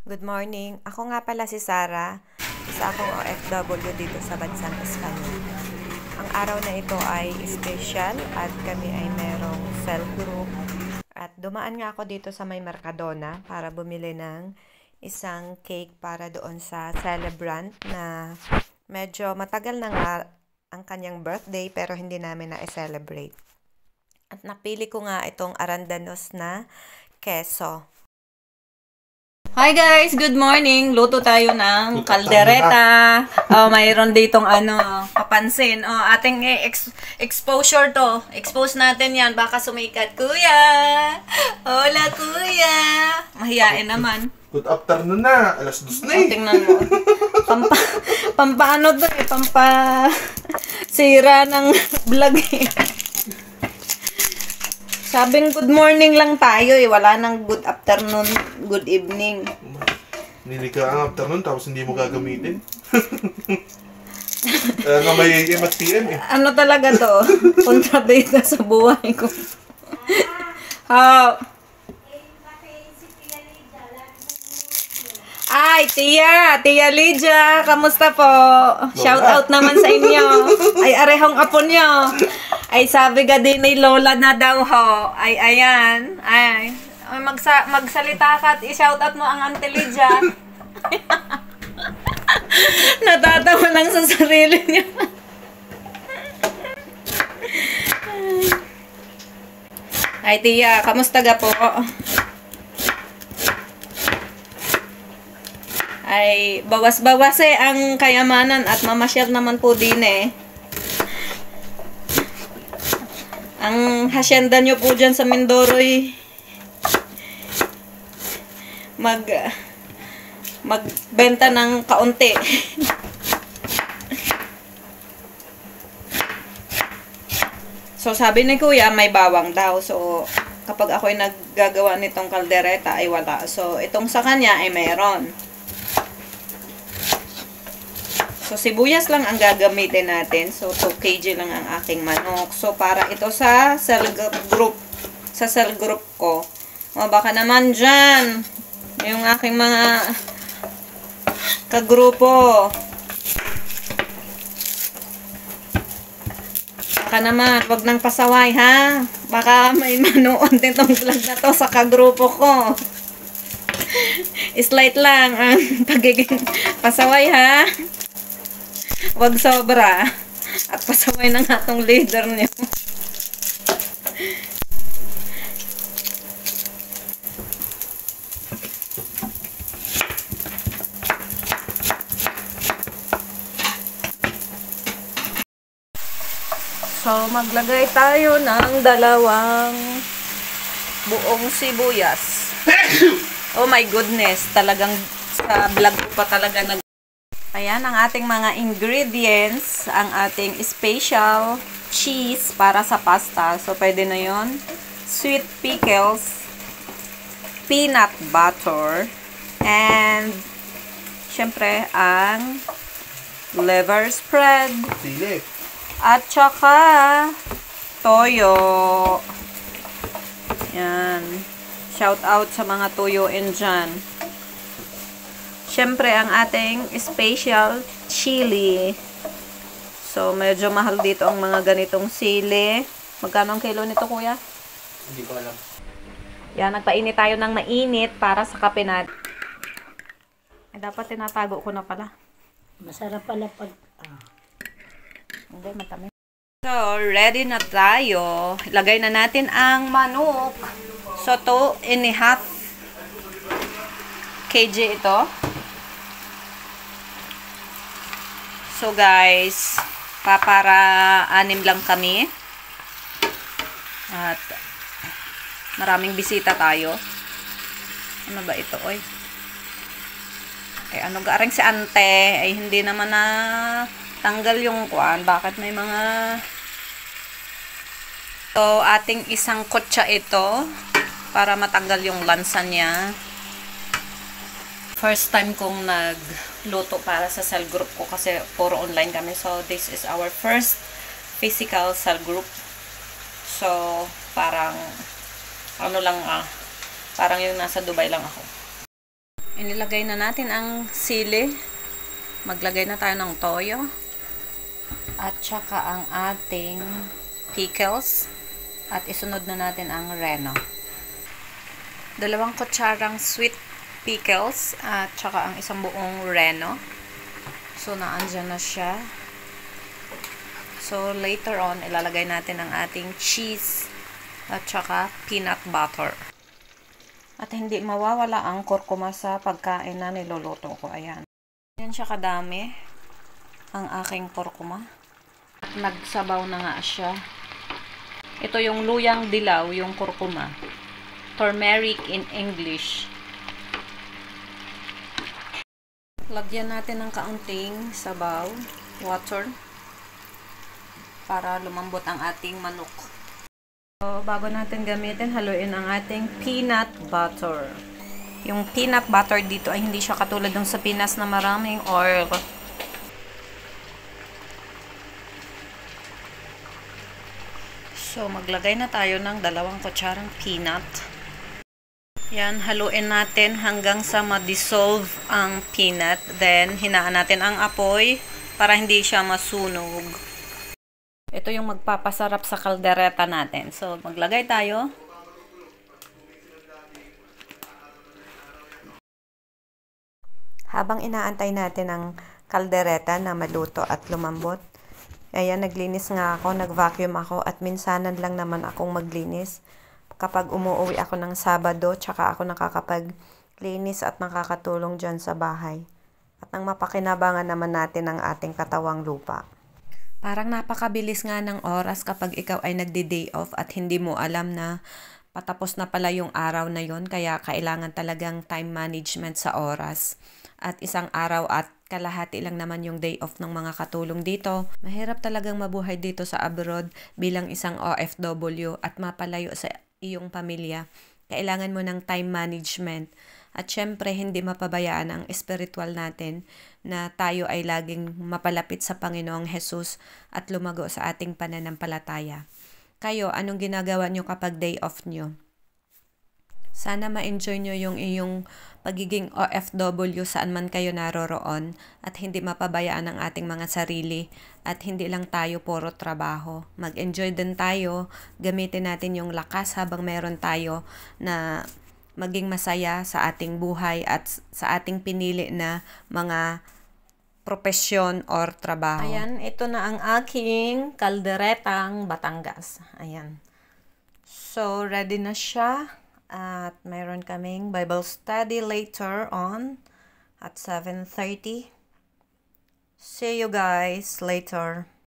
Good morning. Ako nga pala si Sarah. Isa akong OFW dito sa bansang Espanya. Ang araw na ito ay special at kami ay merong cell group. At dumaan nga ako dito sa may Mercadona para bumili ng isang cake para doon sa celebrant na medyo matagal na nga ang kanyang birthday pero hindi namin na-celebrate. At napili ko nga itong Arandanos na keso. Hi guys, good morning. Luto tayo ng kaldereta. Mayroon ditong papansin. Ating exposure to. Expose natin 'yan baka sumikat. Kuya. Hola kuya. Mahiyain naman. Good afternoon na. Alas 2 na eh. Tingnan mo. Pampaano to eh. Sira ng vlog eh. Sabing good morning lang tayo eh. Wala nang good afternoon, good evening. Nili ka ang afternoon tapos hindi mo gagamitin. Nga may MSTM eh. Ano talaga to? Kontrabida sa buhay ko. Ay, Tia Lydia, kamusta po? Shout out naman sa inyo. Ay, arehong apo nyo. Ay, sabi ka din ni Lola na daw ho. Ay, ayan. Ay, magsalita ka at i-shout out mo ang Auntie Lydia. Natatawa lang sa sarili niya. Ay, Tia, kamusta ka po? Ay, bawas-bawas eh ang kayamanan at mamasyal naman po din eh. Ang hasyenda nyo po dyan sa Mindoro eh, magbenta ng kaunti. So, sabi ni Kuya, may bawang daw. So, kapag ako'y naggagawa nitong kaldereta ay wala. So, itong sa kanya ay mayroon. So, sibuyas lang ang gagamitin natin. So, 2 kg lang ang aking manok. So, para ito sa cell group ko. O, baka naman dyan, yung aking mga kagrupo. Baka naman, wag nang pasaway, ha? Baka may manood nitong vlog na to sa kagrupo ko. Slight lang ang pagiging pasaway, ha? Wag sobra. At pasaway na nga tong leader niyo. So, maglagay tayo ng 2 buong sibuyas. Oh my goodness. Talagang sa vlog ko pa talaga nag... Ayan ang ating mga ingredients, ang ating special cheese para sa pasta. So, pwede na yon. Sweet pickles, peanut butter, and syempre ang liver spread. Sili. At saka toyo. Yan. Shout out sa mga toyoin dyan. Siyempre, ang ating special chili. So, medyo mahal dito ang mga ganitong sili. Magkano ang kilo nito, kuya? Hindi ko alam. Yan, nagpainit tayo ng mainit para sa kape natin. Dapat tinatago ko na pala. Masarap pala pag... Hindi, matamis. So, ready na tayo. Ilagay na natin ang manok. So, 2.5 kg ito. So guys, para 6 lang kami. At maraming bisita tayo. Ano ba ito, oy? Ano garing si ante? Ay hindi naman na tanggal yung kuan. Bakit may mga... So, ating isang kutsa ito para matanggal yung lansa niya. First time kong nagluto para sa cell group ko kasi puro online kami. So, this is our first physical cell group. So, parang, parang yung nasa Dubai lang ako. Inilagay na natin ang sili. Maglagay na tayo ng toyo. At saka ang ating pickles. At isunod na natin ang reno. 2 kutsarang sweet pickles. At saka ang isang buong reno. So, naandyan na siya. So, later on, ilalagay natin ang ating cheese. At saka peanut butter. At hindi mawawala ang kurkuma sa pagkain na niluluto ko. Ayan. Yan siya kadami. Ang aking kurkuma. At nagsabaw na nga siya. Ito yung luyang dilaw, yung kurkuma. Turmeric in English. Lagyan natin ng kaunting sabaw, water, para lumambot ang ating manok. So, bago natin gamitin, haluin ang ating peanut butter. Yung peanut butter dito ay hindi siya katulad ng sa Pinas na maraming oil. So, maglagay na tayo ng 2 kutsarang peanut. Yan, haluin natin hanggang sa ma-dissolve ang peanut. Then, hinaan natin ang apoy para hindi siya masunog. Ito yung magpapasarap sa kaldereta natin. So, maglagay tayo. Habang inaantay natin ang kaldereta na maluto at lumambot, ayan, naglinis nga ako, nag-vacuum ako at minsanan lang naman akong maglinis. Kapag umuwi ako ng Sabado, tsaka ako nakakapaglinis at nakakatulong dyan sa bahay. At nang mapakinabangan naman natin ang ating katawang lupa. Parang napakabilis nga ng oras kapag ikaw ay nagdi-day off at hindi mo alam na patapos na pala yung araw na yon, kaya kailangan talagang time management sa oras. At 1 araw at kalahati lang naman yung day off ng mga katulong dito. Mahirap talagang mabuhay dito sa abroad bilang isang OFW at mapalayo sa iyong pamilya. Kailangan mo ng time management. At syempre, hindi mapabayaan ang spiritual natin na tayo ay laging mapalapit sa Panginoong Jesus at lumago sa ating pananampalataya. Kayo, anong ginagawa nyo kapag day off nyo? Sana ma-enjoy nyo yung iyong pagiging OFW saan man kayo naroroon at hindi mapabayaan ang ating mga sarili at hindi lang tayo puro trabaho. Mag-enjoy din tayo, gamitin natin yung lakas habang meron tayo na maging masaya sa ating buhay at sa ating pinili na mga propesyon or trabaho. Ayan, ito na ang aking kalderetang Batangas. Ayan. So, ready na siya. At mayroon kaming Bible study later on at 7:30. See you guys later.